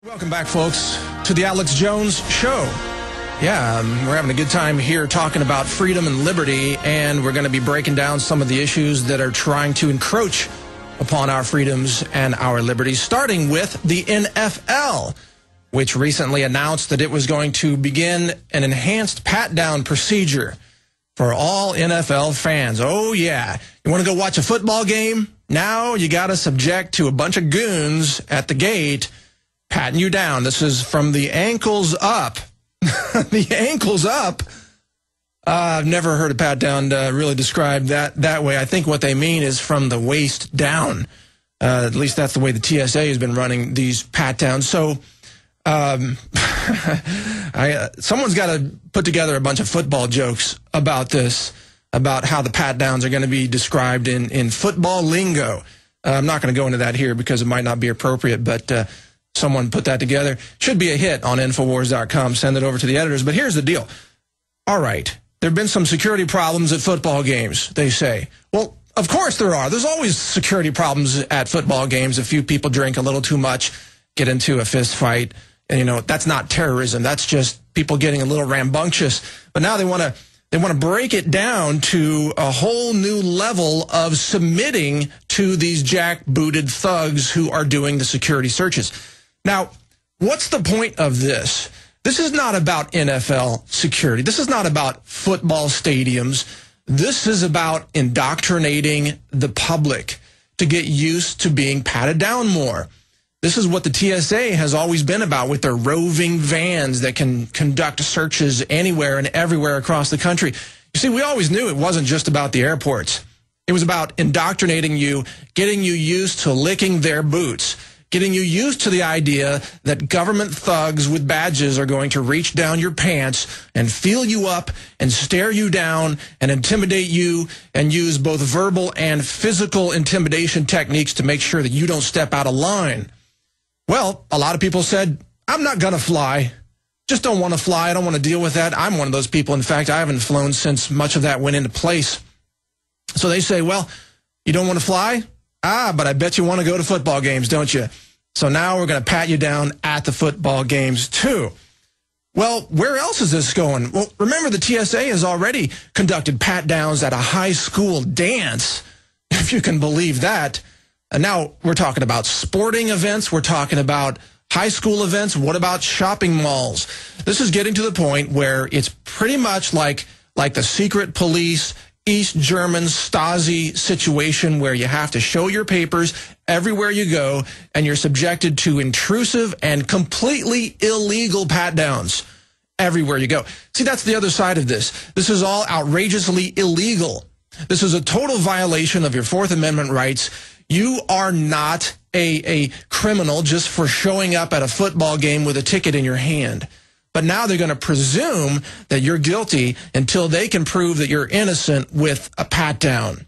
Welcome back, folks, to the Alex Jones Show. Yeah, we're having a good time here talking about freedom and liberty, and we're going to be breaking down some of the issues that are trying to encroach upon our freedoms and our liberties, starting with the NFL, which recently announced that it was going to begin an enhanced pat-down procedure for all NFL fans. Oh, yeah. You want to go watch a football game? Now you got to subject to a bunch of goons at the gate patting you down. This is from the ankles up. The ankles up. I've never heard a pat down really described that way. I think what they mean is from the waist down. At least that's the way the TSA has been running these pat downs. So someone's got to put together a bunch of football jokes about this, about how the pat downs are going to be described in football lingo. I'm not going to go into that here because it might not be appropriate, but someone put that together. Should be a hit on Infowars.com. Send it over to the editors. But here's the deal. All right. There have been some security problems at football games, they say. Well, of course there are. There's always security problems at football games. A few people drink a little too much, get into a fist fight. And, you know, that's not terrorism. That's just people getting a little rambunctious. But now they want to break it down to a whole new level of submitting to these jackbooted thugs who are doing the security searches. Now, what's the point of this? This is not about NFL security. This is not about football stadiums. This is about indoctrinating the public to get used to being patted down more. This is what the TSA has always been about with their roving vans that can conduct searches anywhere and everywhere across the country. You see, we always knew it wasn't just about the airports. It was about indoctrinating you, getting you used to licking their boots, getting you used to the idea that government thugs with badges are going to reach down your pants and feel you up and stare you down and intimidate you and use both verbal and physical intimidation techniques to make sure that you don't step out of line. Well, a lot of people said, I'm not going to fly. Just don't want to fly. I don't want to deal with that. I'm one of those people. In fact, I haven't flown since much of that went into place. So they say, well, you don't want to fly? But I bet you want to go to football games, don't you? So now we're going to pat you down at the football games, too. Well, where else is this going? Well, remember, the TSA has already conducted pat downs at a high school dance, if you can believe that. And now we're talking about sporting events. We're talking about high school events. What about shopping malls? This is getting to the point where it's pretty much like the secret police East German Stasi situation where you have to show your papers everywhere you go and you're subjected to intrusive and completely illegal pat-downs everywhere you go. See, that's the other side of this. This is all outrageously illegal. This is a total violation of your Fourth Amendment rights. You are not a criminal just for showing up at a football game with a ticket in your hand. But now they're going to presume that you're guilty until they can prove that you're innocent with a pat-down.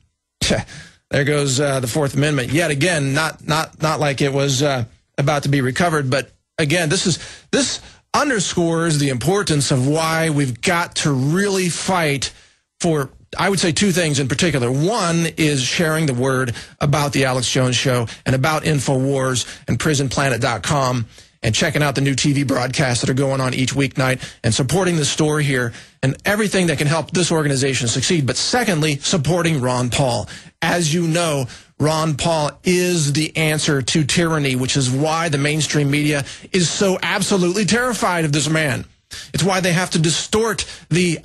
There goes the Fourth Amendment. Yet again, not like it was about to be recovered. But again, this underscores the importance of why we've got to really fight for, I would say, two things in particular. One is sharing the word about the Alex Jones Show and about Infowars and PrisonPlanet.com. and checking out the new TV broadcasts that are going on each weeknight and supporting the story here and everything that can help this organization succeed. But secondly, supporting Ron Paul. As you know, Ron Paul is the answer to tyranny, which is why the mainstream media is so absolutely terrified of this man. It's why they have to distort the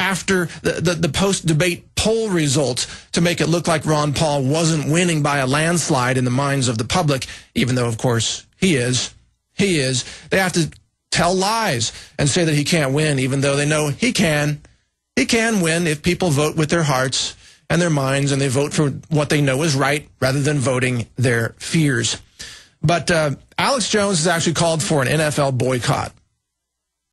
post-debate poll results to make it look like Ron Paul wasn't winning by a landslide in the minds of the public, even though, of course, he is. He is. They have to tell lies and say that he can't win, even though they know he can. He can win if people vote with their hearts and their minds and they vote for what they know is right rather than voting their fears. But Alex Jones has actually called for an NFL boycott.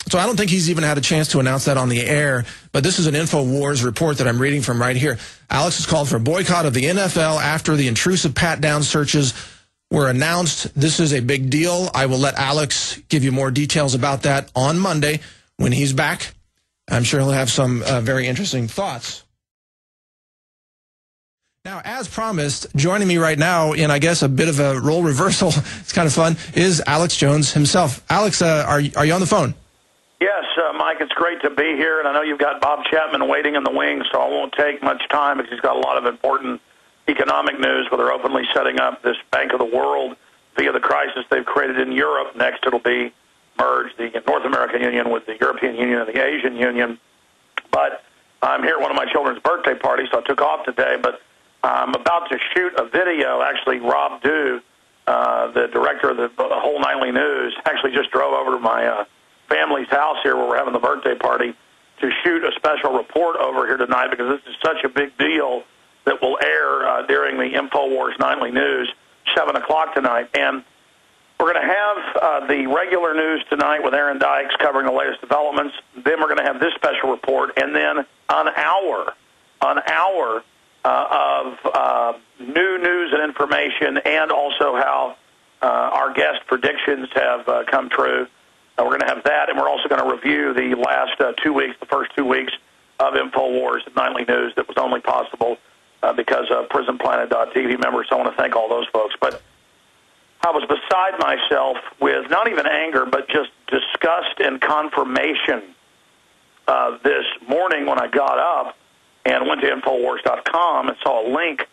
So I don't think he's even had a chance to announce that on the air, but this is an InfoWars report that I'm reading from right here. Alex has called for a boycott of the NFL after the intrusive pat-down searches were announced. This is a big deal. I will let Alex give you more details about that on Monday when he's back. I'm sure he'll have some very interesting thoughts. Now, as promised, joining me right now in, I guess, a bit of a role reversal, it's kind of fun, is Alex Jones himself. Alex, are you on the phone? Yes, Mike, it's great to be here, and I know you've got Bob Chapman waiting in the wings, so I won't take much time because he's got a lot of important economic news where they're openly setting up this Bank of the World via the crisis they've created in Europe. Next, it'll be merged, the North American Union with the European Union and the Asian Union. But I'm here at one of my children's birthday parties, so I took off today, but I'm about to shoot a video. Actually, Rob Dew, the director of the whole Nightly News, actually just drove over to my family's house here where we're having the birthday party to shoot a special report over here tonight because this is such a big deal that will air during the InfoWars Nightly News, 7 o'clock tonight. And we're going to have the regular news tonight with Aaron Dykes covering the latest developments. Then we're going to have this special report, and then an hour of new news and information, and also how our guest predictions have come true. We're going to have that, and we're also going to review the last 2 weeks, the first 2 weeks of InfoWars Nightly News that was only possible because of PrisonPlanet.tv members. So I want to thank all those folks. But I was beside myself with not even anger, but just disgust and confirmation this morning when I got up and went to Infowars.com and saw a link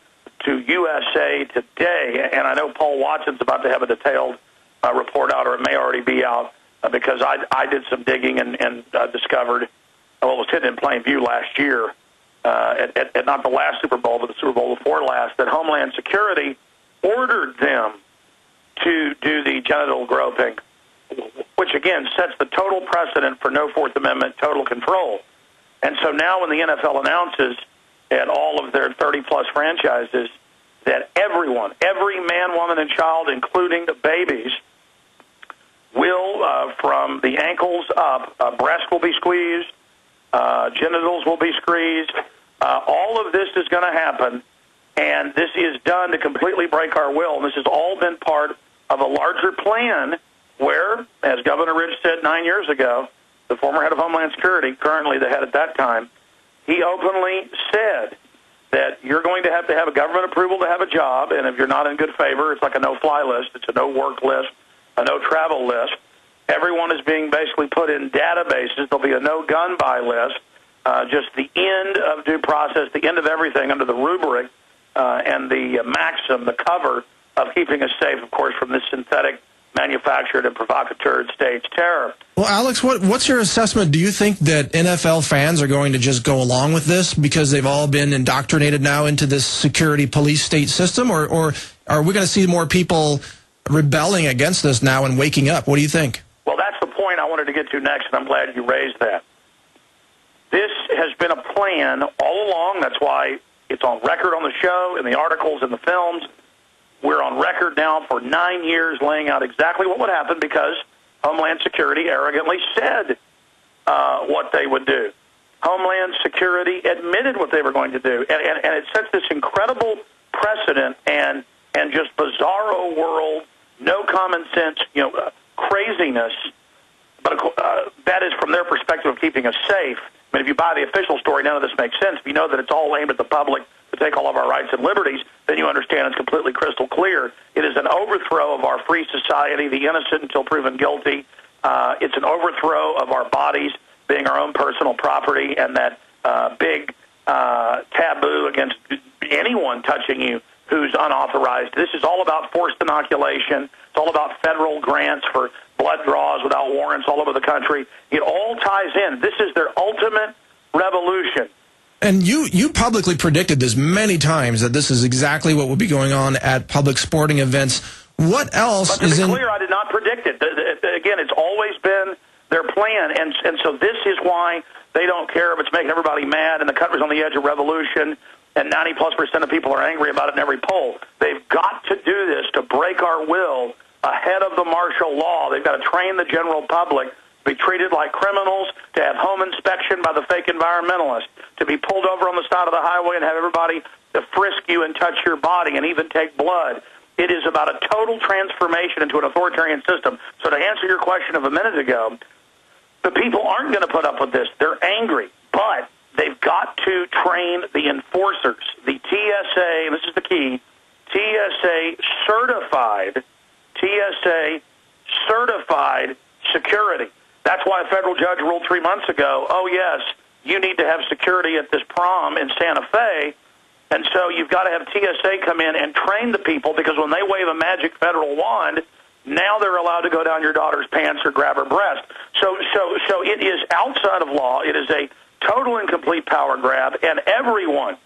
to USA Today. And I know Paul Watson's about to have a detailed report out, or it may already be out, because I did some digging and discovered what was hidden in plain view last year, at not the last Super Bowl, but the Super Bowl before last, that Homeland Security ordered them to do the genital groping, which, again, sets the total precedent for no Fourth Amendment total control. And so now when the NFL announces at all of their 30-plus franchises that everyone, every man, woman, and child, including the babies, will, from the ankles up, breast will be squeezed, genitals will be squeezed, all of this is going to happen, and this is done to completely break our will. And this has all been part of a larger plan where, as Governor Rich said 9 years ago, the former head of Homeland Security, currently the head at that time, he openly said that you're going to have a government approval to have a job, and if you're not in good favor, it's like a no-fly list, it's a no-work list, a no-travel list. Everyone is being basically put in databases. There'll be a no-gun buy list, just the end of due process, the end of everything under the rubric and the maxim, the cover of keeping us safe, of course, from this synthetic, manufactured, and provocateur stage terror. Well, Alex, what's your assessment? Do you think that NFL fans are going to just go along with this because they've all been indoctrinated now into this security police state system, or are we going to see more people rebelling against this now and waking up? What do you think? Well, that's the point I wanted to get to next, and I'm glad you raised that. This has been a plan all along. That's why it's on record on the show, in the articles, in the films. We're on record now for 9 years laying out exactly what would happen because Homeland Security arrogantly said what they would do. Homeland Security admitted what they were going to do. And it sets this incredible precedent and just bizarro world, no common sense, craziness. But that is from their perspective of keeping us safe. I mean, if you buy the official story, none of this makes sense. If you know that it's all aimed at the public to take all of our rights and liberties, then you understand it's completely crystal clear. It is an overthrow of our free society, the innocent until proven guilty. It's an overthrow of our bodies being our own personal property, and that big taboo against anyone touching you who's unauthorized. This is all about forced inoculation. It's all about federal grants for blood draws without warrants all over the country. It all ties in. This is their ultimate revolution. And you publicly predicted this many times, that this is exactly what will be going on at public sporting events. What else is in... But to be clear, I did not predict it. Again, it's always been their plan, and so this is why they don't care if it's making everybody mad and the country's on the edge of revolution, and 90+% of people are angry about it in every poll. They've got to do this to break our will ahead of the martial law. They've got to train the general public to be treated like criminals, to have home inspection by the fake environmentalists, to be pulled over on the side of the highway and have everybody to frisk you and touch your body and even take blood. It is about a total transformation into an authoritarian system. So to answer your question of a minute ago, the people aren't going to put up with this. They're angry, but they've got to train the enforcers, the TSA, key, TSA certified security. That's why a federal judge ruled 3 months ago, oh, yes, you need to have security at this prom in Santa Fe, and so you've got to have TSA come in and train the people, because when they wave a magic federal wand, now they're allowed to go down your daughter's pants or grab her breast. So it is outside of law. It is a total and complete power grab, and everyone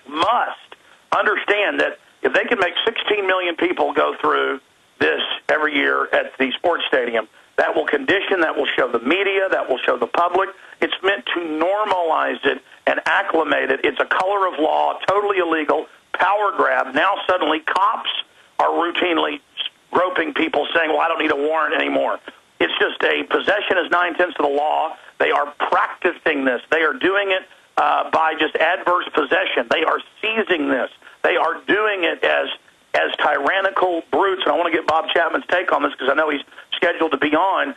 must understand that if they can make 16 million people go through this every year at the sports stadium, that will condition, that will show the media, that will show the public. It's meant to normalize it and acclimate it. It's a color of law, totally illegal, power grab. Now suddenly cops are routinely groping people saying, well, I don't need a warrant anymore. It's just a possession is 9/10 of the law. They are practicing this. They are doing it by just adverse possession. They are seizing this. They are doing it as tyrannical brutes. And I want to get Bob Chapman's take on this because I know he's scheduled to be on.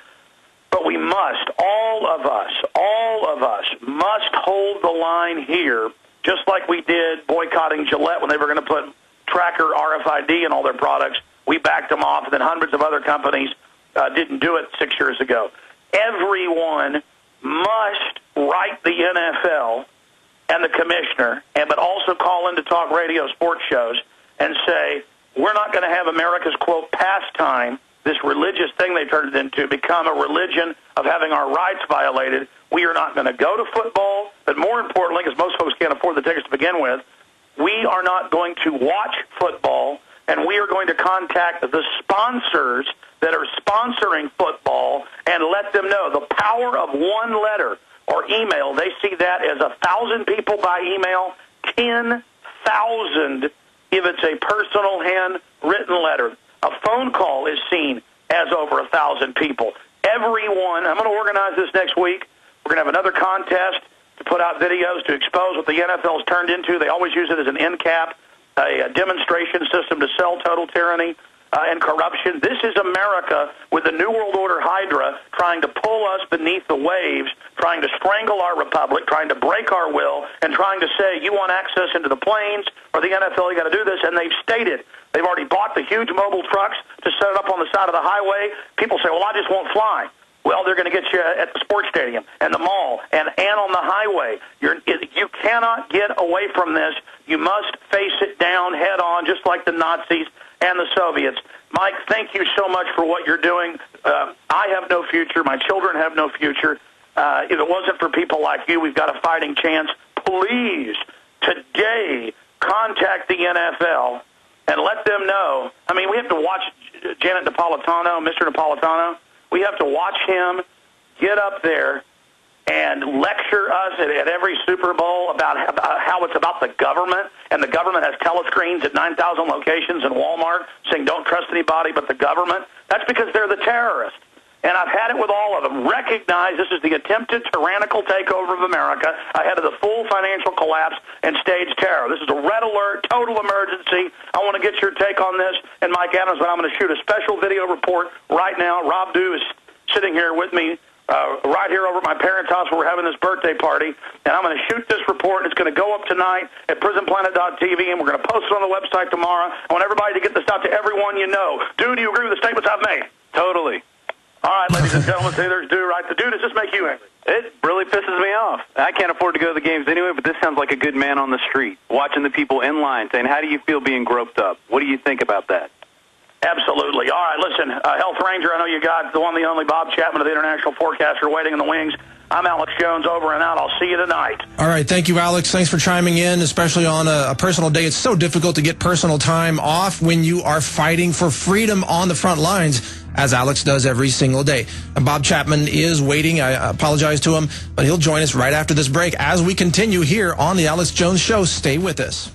But we must, all of us must hold the line here, just like we did boycotting Gillette when they were going to put tracker RFID in all their products. We backed them off, and then hundreds of other companies didn't do it 6 years ago. Everyone must write the NFL and the commissioner, but also call into talk radio sports shows and say, we're not going to have America's, quote, pastime, this religious thing they turned it into, become a religion of having our rights violated. We are not going to go to football, but more importantly, because most folks can't afford the tickets to begin with, we are not going to watch football, and we are going to contact the sponsors that are sponsoring football and let them know the power of one letter or email. They see that as 1,000 people by email, 10,000 if it's a personal handwritten letter. A phone call is seen as over 1,000 people. Everyone, I'm going to organize this next week. We're going to have another contest to put out videos to expose what the NFL has turned into. They always use it as an end cap, a demonstration system to sell total tyranny and corruption. This is America with the New World Order Hydra trying to pull us beneath the waves, trying to strangle our republic, trying to break our will, and trying to say, you want access into the planes or the NFL, you got to do this. And they've stated they've already bought the huge mobile trucks to set it up on the side of the highway. People say, well, I just won't fly. Well, they're going to get you at the sports stadium and the mall and on the highway. You cannot get away from this. You must face it down head on, just like the Nazis and the Soviets. Mike, thank you so much for what you're doing. I have no future. My children have no future. If it wasn't for people like you, we've got a fighting chance. Please, today, contact the NFL and let them know. I mean, we have to watch Janet Napolitano, Mr. Napolitano. We have to watch him get up there and lecture us at every Super Bowl about how it's about the government, and the government has telescreens at 9,000 locations in Walmart saying don't trust anybody but the government. That's because they're the terrorists. And I've had it with all of them. Recognize this is the attempted tyrannical takeover of America ahead of the full financial collapse and staged terror. This is a red alert, total emergency. I want to get your take on this. And Mike Adams, but I'm going to shoot a special video report right now. Rob Dew is sitting here with me right here over at my parents' house where we're having this birthday party. And I'm going to shoot this report, and it's going to go up tonight at prisonplanet.tv, and we're going to post it on the website tomorrow. I want everybody to get this out to everyone you know. Dew, do you agree with the statements I've made? Totally. All right, ladies and gentlemen, say there's Dew, right? The Dew, does this make you angry? It really pisses me off. I can't afford to go to the games anyway, but this sounds like a good man on the street, watching the people in line, saying, how do you feel being groped up? What do you think about that? Absolutely. All right, listen, Health Ranger, I know you got the one, the only Bob Chapman of the International Forecaster waiting in the wings. I'm Alex Jones, over and out. I'll see you tonight. All right, thank you, Alex. Thanks for chiming in, especially on a personal day. It's so difficult to get personal time off when you are fighting for freedom on the front lines, as Alex does every single day. Bob Chapman is waiting. I apologize to him, but he'll join us right after this break as we continue here on the Alex Jones Show. Stay with us.